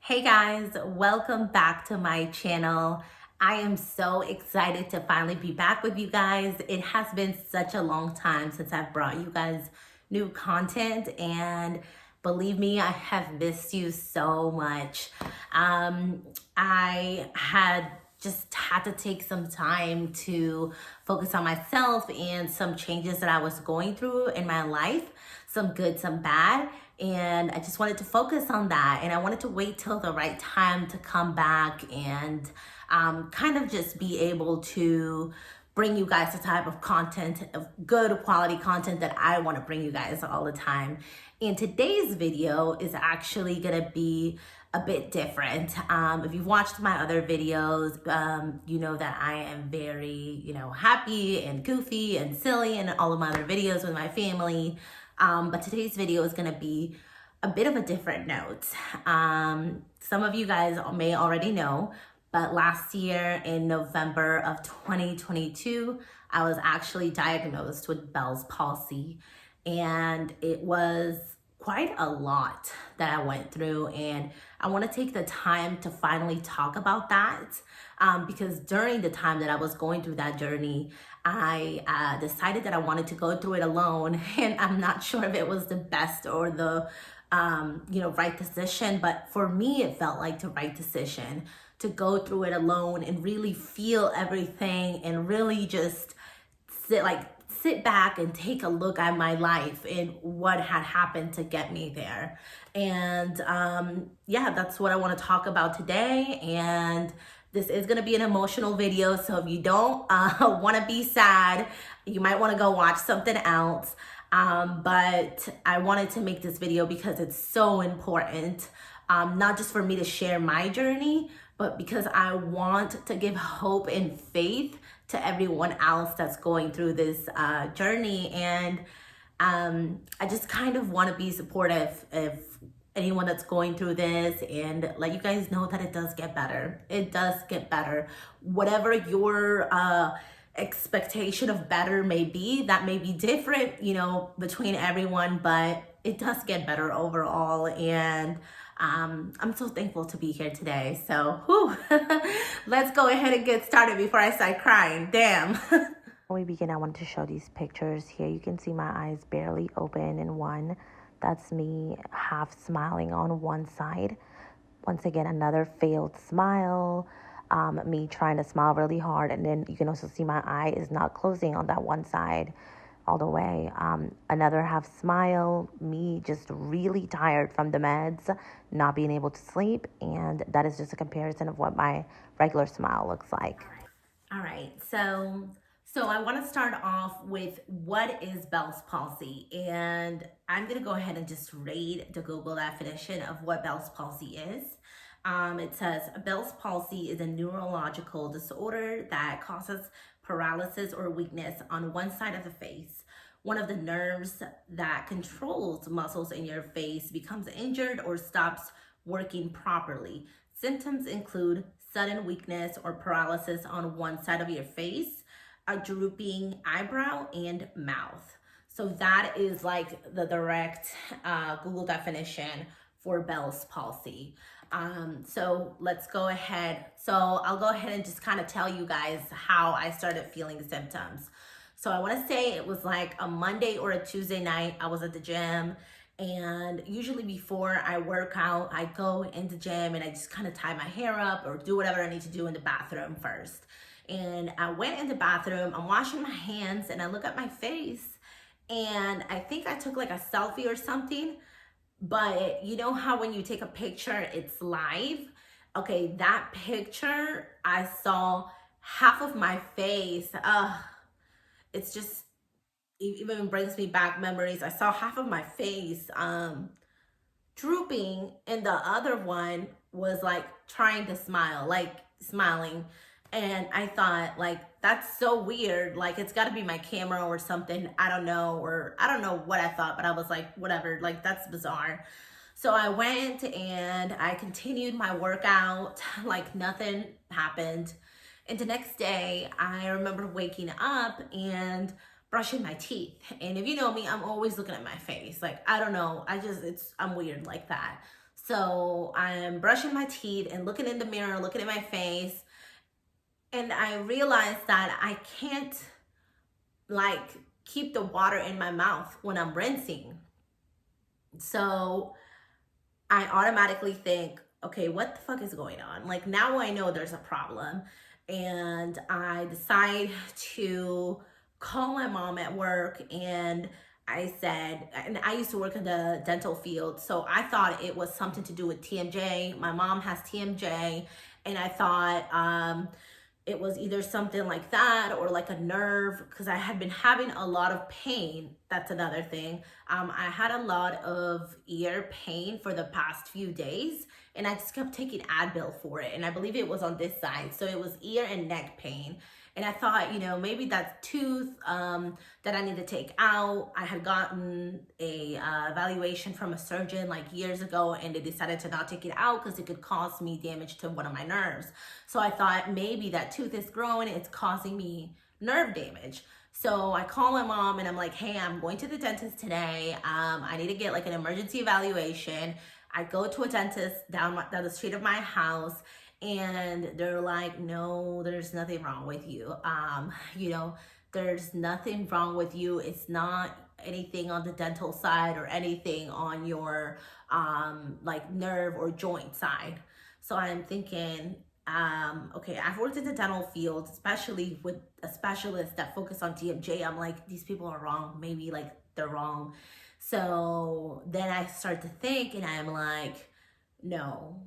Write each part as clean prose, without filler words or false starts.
Hey guys, welcome back to my channel. I am so excited to finally be back with you guys. It has been such a long time since I've brought you guys new content, and believe me, I have missed you so much. I had just had to take some time to focus on myself and some changes that I was going through in my life, some good, some bad. And I just wanted to focus on that. And I wanted to wait till the right time to come back and kind of just be able to bring you guys the type of content, of good quality content that I want to bring you guys all the time. And today's video is actually going to be a bit different. If you've watched my other videos, you know that I am very, happy and goofy and silly in all of my other videos with my family. But today's video is going to be a bit of a different note. Some of you guys may already know, but last year in November of 2022, I was actually diagnosed with Bell's palsy. And it was quite a lot that I went through. And I want to take the time to finally talk about that. Because during the time that I was going through that journey, I decided that I wanted to go through it alone. And I'm not sure if it was the best or the right decision, but for me, it felt like the right decision to go through it alone and really feel everything and really just sit back and take a look at my life and what had happened to get me there. And yeah, that's what I want to talk about today. And this is going to be an emotional video, so if you don't want to be sad, you might want to go watch something else. But I wanted to make this video because it's so important, not just for me to share my journey, but because I want to give hope and faith to everyone else that's going through this journey. And I just kind of want to be supportive of anyone that's going through this and let you guys know that it does get better. It does get better. Whatever your expectation of better may be, that may be different, between everyone, but it does get better overall. And I'm so thankful to be here today. So let's go ahead and get started before I start crying. Damn. Before we begin, I wanted to show these pictures here. You can see my eyes barely open in one. That's me half smiling on one side. Once again, another failed smile. Me trying to smile really hard. And then you can also see my eye is not closing on that one side all the way. Another half smile, me just really tired from the meds, not being able to sleep. And that is just a comparison of what my regular smile looks like. All right. So I want to start off with what is Bell's palsy. And I'm going to go ahead and just read the Google definition of what Bell's palsy is. It says Bell's palsy is a neurological disorder that causes paralysis or weakness on one side of the face. One of the nerves that controls muscles in your face becomes injured or stops working properly. Symptoms include sudden weakness or paralysis on one side of your face, a drooping eyebrow, and mouth. So that is like the direct Google definition for Bell's palsy. So let's go ahead. So I'll go ahead and just kind of tell you guys how I started feeling symptoms. So I want to say it was like a Monday or a Tuesday night. I was at the gym, and usually before I work out, I go in the gym and I just kind of tie my hair up or do whatever I need to do in the bathroom first. And I went in the bathroom, I'm washing my hands, and I look at my face, and I think I took like a selfie or something. But you know how when you take a picture, it's live? Okay, that picture, I saw half of my face. It's just, it even brings me back memories. I saw half of my face drooping, and the other one was like trying to smile, like smiling. And I thought, like, that's so weird. Like, it's got to be my camera or something. I don't know. Or I don't know what I thought, but I was like, whatever. Like, that's bizarre. So I went and I continued my workout like nothing happened. And the next day, I remember waking up and brushing my teeth. And if you know me, I'm always looking at my face. Like, I don't know. I'm weird like that. So I'm brushing my teeth and looking in the mirror, looking at my face, and I realized that I can't like keep the water in my mouth when I'm rinsing. So I automatically think, okay, what the fuck is going on? Like now I know there's a problem. And I decide to call my mom at work, and I said, and I used to work in the dental field, so I thought it was something to do with TMJ. My mom has TMJ, and I thought it was either something like that or like a nerve, because I had been having a lot of pain. That's another thing. I had a lot of ear pain for the past few days, and I just kept taking Advil for it. And I believe it was on this side. So it was ear and neck pain. And I thought, maybe that's tooth that I need to take out. I had gotten a evaluation from a surgeon like years ago, and they decided to not take it out because it could cause me damage to one of my nerves. So I thought maybe that tooth is growing, it's causing me nerve damage. So I call my mom and I'm like, hey, I'm going to the dentist today. I need to get like an emergency evaluation. I go to a dentist down the street of my house, and they're like, no, there's nothing wrong with you. There's nothing wrong with you. It's not anything on the dental side or anything on your like nerve or joint side. So I'm thinking, okay, I've worked in the dental field, especially with a specialist that focus on DMJ. I'm like, these people are wrong. Maybe like they're wrong. So then I start to think, and I'm like, no.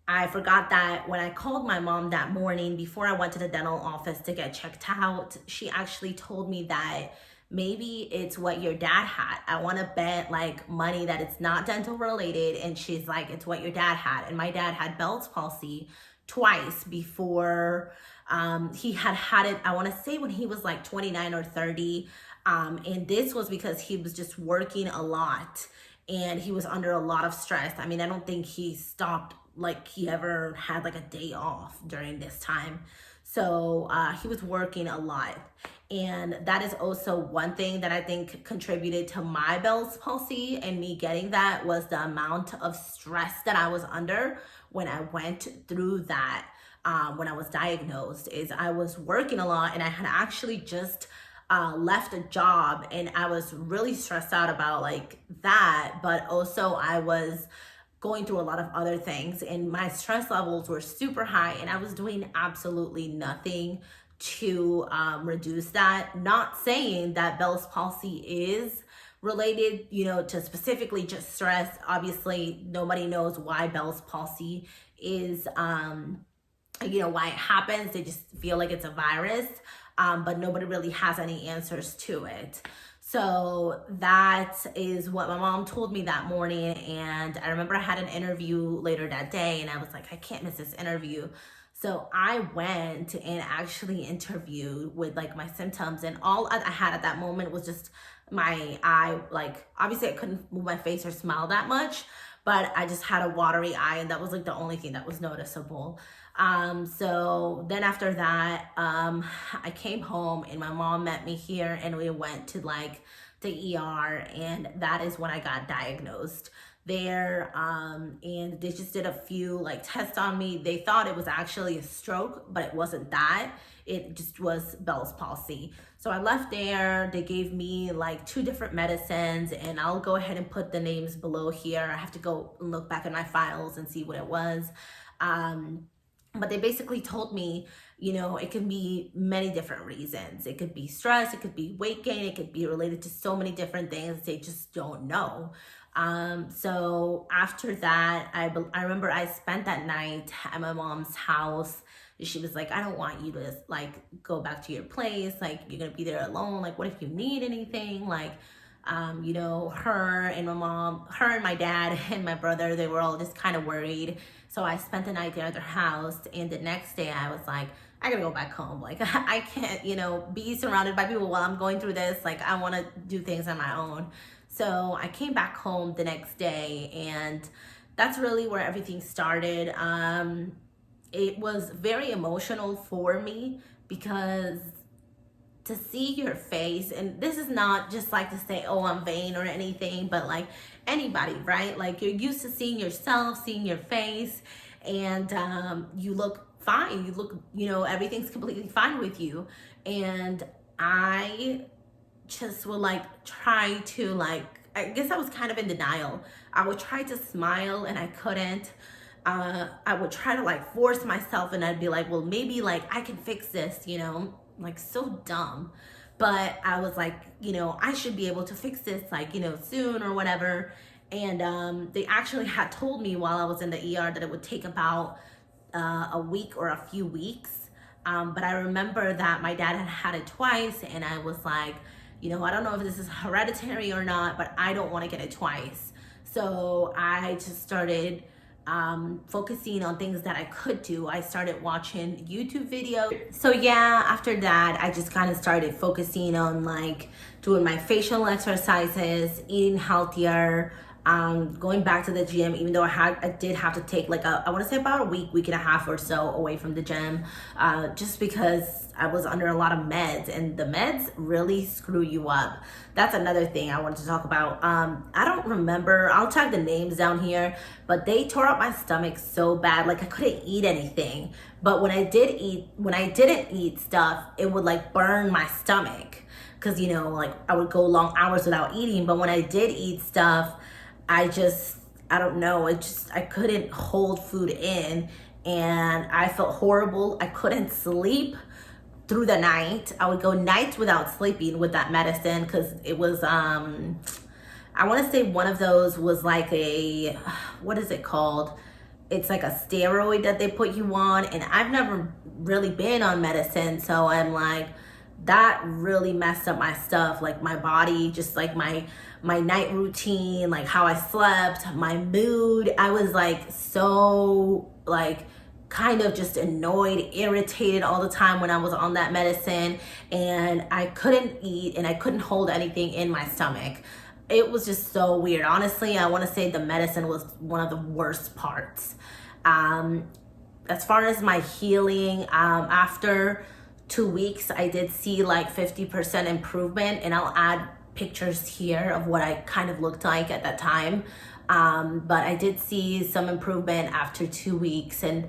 I forgot that when I called my mom that morning before I went to the dental office to get checked out, she actually told me that maybe it's what your dad had. I want to bet like money that it's not dental related. And she's like, it's what your dad had. And my dad had Bell's palsy twice before he had it, I want to say when he was like 29 or 30. And this was because he was just working a lot and he was under a lot of stress. I mean, I don't think he stopped, like he ever had like a day off during this time. So he was working a lot. And that is also one thing that I think contributed to my Bell's palsy and me getting that, was the amount of stress that I was under when I went through that. When I was diagnosed, is I was working a lot, and I had actually just left a job, and I was really stressed out about like that, but also I was going through a lot of other things, and my stress levels were super high, and I was doing absolutely nothing to reduce that. Not saying that Bell's palsy is related, to specifically just stress. Obviously, nobody knows why Bell's palsy is, why it happens. They just feel like it's a virus, but nobody really has any answers to it. So that is what my mom told me that morning. And I remember I had an interview later that day, and I was like, I can't miss this interview. So I went and actually interviewed with like my symptoms, and all I had at that moment was just my eye. Like obviously I couldn't move my face or smile that much, but I just had a watery eye, and that was like the only thing that was noticeable. So then after that, I came home, and my mom met me here, and we went to like the ER, and that is when I got diagnosed there. And they just did a few like tests on me. They thought it was actually a stroke, but it wasn't that. It just was Bell's palsy. So I left there. They gave me like 2 different medicines, and I'll go ahead and put the names below here. I have to go and look back in my files and see what it was. But they basically told me, it could be many different reasons. It could be stress, it could be weight gain, it could be related to so many different things. They just don't know. So after that, I remember I spent that night at my mom's house. She was like, I don't want you to like go back to your place. Like, you're gonna be there alone. Like, what if you need anything? Like, her and my dad and my brother, they were all just kind of worried. So I spent the night there at their house, and the next day I was like, I gotta go back home. Like, I can't, be surrounded by people while I'm going through this. Like, I wanna do things on my own. So I came back home the next day, and that's really where everything started. It was very emotional for me, because to see your face, and this is not just like to say, oh, I'm vain or anything, but like anybody, right? Like you're used to seeing yourself, seeing your face, and you look fine. You look, everything's completely fine with you. And I just would like try to like, I guess I was kind of in denial. I would try to smile and I couldn't. I would try to like force myself, and I'd be like, well, maybe like I can fix this, like so dumb. But I was like, I should be able to fix this like, soon or whatever. And they actually had told me while I was in the ER that it would take about a week or a few weeks. But I remember that my dad had had it twice, and I was like, I don't know if this is hereditary or not, but I don't want to get it twice. So I just started focusing on things that I could do. I started watching YouTube videos. So yeah, after that, I just kind of started focusing on like doing my facial exercises, eating healthier, going back to the gym, even though I did have to take like I want to say about a week and a half or so away from the gym, just because I was under a lot of meds, and the meds really screw you up. That's another thing I wanted to talk about. I don't remember, I'll tag the names down here, but they tore up my stomach so bad, like I couldn't eat anything. But when I didn't eat stuff, it would like burn my stomach, because like I would go long hours without eating. But when I did eat stuff, I don't know, I couldn't hold food in, and I felt horrible. I couldn't sleep through the night. I would go nights without sleeping with that medicine, because it was, I want to say one of those was like a, what is it called? It's like a steroid that they put you on, and I've never really been on medicine, so I'm like, that really messed up my stuff, like my body, just like my night routine, like how I slept, my mood. I was like so like kind of just annoyed, irritated all the time when I was on that medicine, and I couldn't eat and I couldn't hold anything in my stomach. It was just so weird. Honestly, I want to say the medicine was one of the worst parts. As far as my healing, after 2 weeks, I did see like 50% improvement, and I'll add pictures here of what I kind of looked like at that time. But I did see some improvement after 2 weeks, and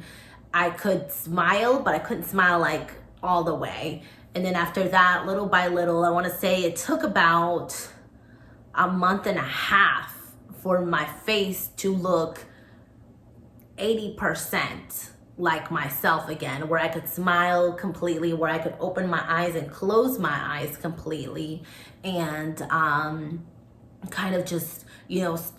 I could smile, but I couldn't smile like all the way. And then after that, little by little, I want to say it took about a month and a half for my face to look 80% like myself again, where I could smile completely, where I could open my eyes and close my eyes completely, and kind of just,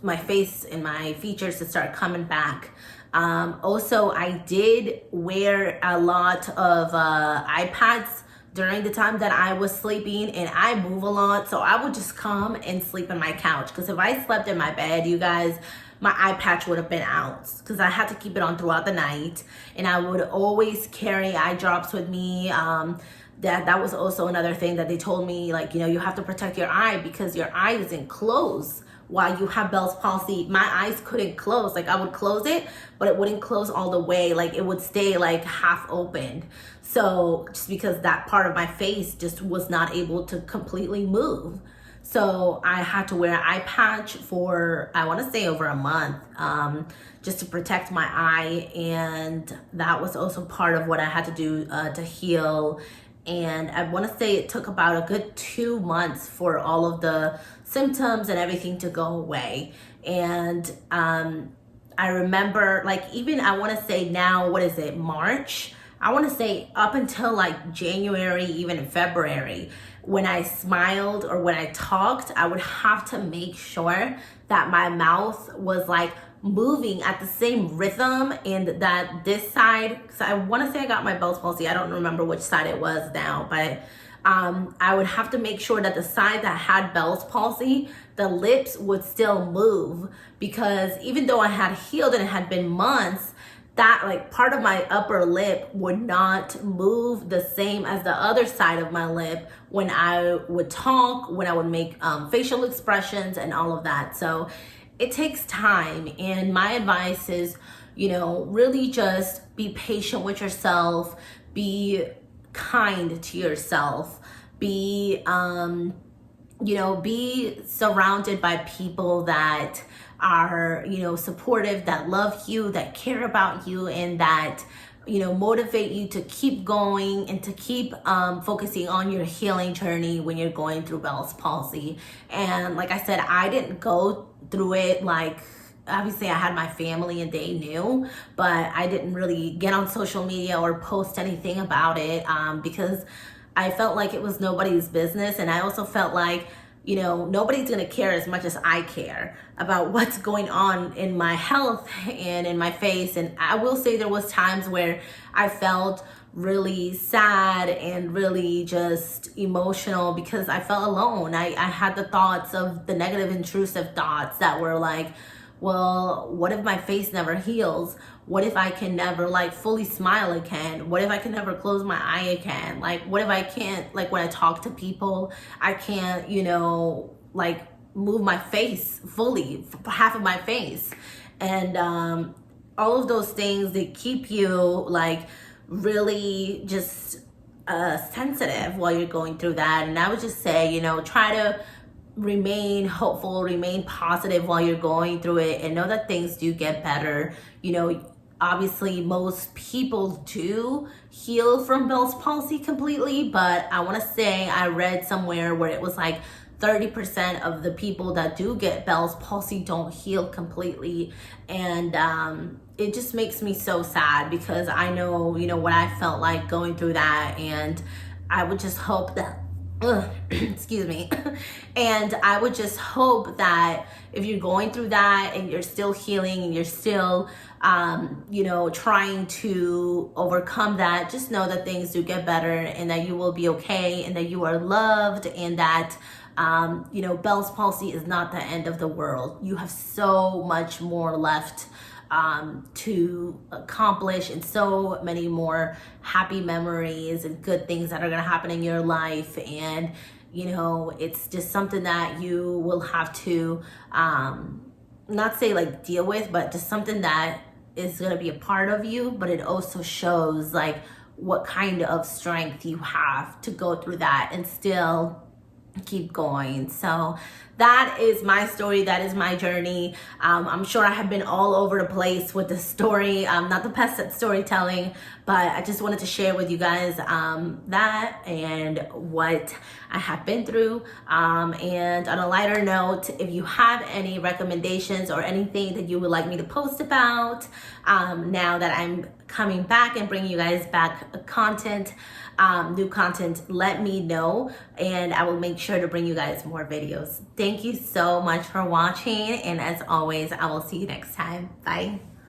my face and my features to start coming back. Also, I did wear a lot of iPads during the time that I was sleeping, and I move a lot, so I would just come and sleep in my couch, because if I slept in my bed, you guys, my eye patch would have been out, because I had to keep it on throughout the night. And I would always carry eye drops with me. That was also another thing that they told me, like, you have to protect your eye, because your eye doesn't close while you have Bell's palsy. My eyes couldn't close. Like, I would close it, but it wouldn't close all the way. Like, it would stay like half opened. So just because that part of my face just was not able to completely move. So I had to wear an eye patch for, I want to say, over a month, just to protect my eye. And that was also part of what I had to do to heal. And I want to say it took about a good 2 months for all of the symptoms and everything to go away. And I remember, like, even I want to say now, what is it, March? I want to say up until like January, even in February, when I smiled or when I talked, I would have to make sure that my mouth was like moving at the same rhythm, and that this side, so I want to say I got my Bell's palsy, I don't remember which side it was now, but I would have to make sure that the side that had Bell's palsy, the lips would still move, because even though I had healed and it had been months, that like part of my upper lip would not move the same as the other side of my lip when I would talk, when I would make facial expressions and all of that. So it takes time, and my advice is, really just be patient with yourself, be kind to yourself, be, be surrounded by people that are, supportive, that love you, that care about you, and that, motivate you to keep going and to keep focusing on your healing journey when you're going through Bell's palsy. And like I said, I didn't go through it like, obviously I had my family and they knew, but I didn't really get on social media or post anything about it because I felt like it was nobody's business. And I also felt like, nobody's gonna care as much as I care about what's going on in my health and in my face. And I will say there was times where I felt really sad and really just emotional because I felt alone. I had the thoughts of the negative intrusive thoughts that were like, well, what if my face never heals? What if I can never like fully smile again? What if I can never close my eye again? Like, what if I can't, like when I talk to people, I can't, like move my face fully, half of my face. And all of those things that keep you like really just sensitive while you're going through that. And I would just say, try to remain hopeful, remain positive while you're going through it, and know that things do get better. Obviously most people do heal from Bell's palsy completely, but I want to say I read somewhere where it was like 30% of the people that do get Bell's palsy don't heal completely. And it just makes me so sad because I know, what I felt like going through that. And I would just hope that excuse me. And I would just hope that if you're going through that and you're still healing and you're still, trying to overcome that, just know that things do get better and that you will be okay and that you are loved and that, Bell's palsy is not the end of the world. You have so much more left to accomplish and so many more happy memories and good things that are going to happen in your life. And it's just something that you will have to not say like deal with, but just something that is going to be a part of you. But it also shows like what kind of strength you have to go through that and still keep going. So that is my story. That is my journey. I'm sure I have been all over the place with the story. I'm not the best at storytelling, but I just wanted to share with you guys that and what I have been through. And on a lighter note, if you have any recommendations or anything that you would like me to post about, now that I'm coming back and bringing you guys back content, new content, let me know and I will make sure to bring you guys more videos. Thank you so much for watching, and as always, I will see you next time. Bye.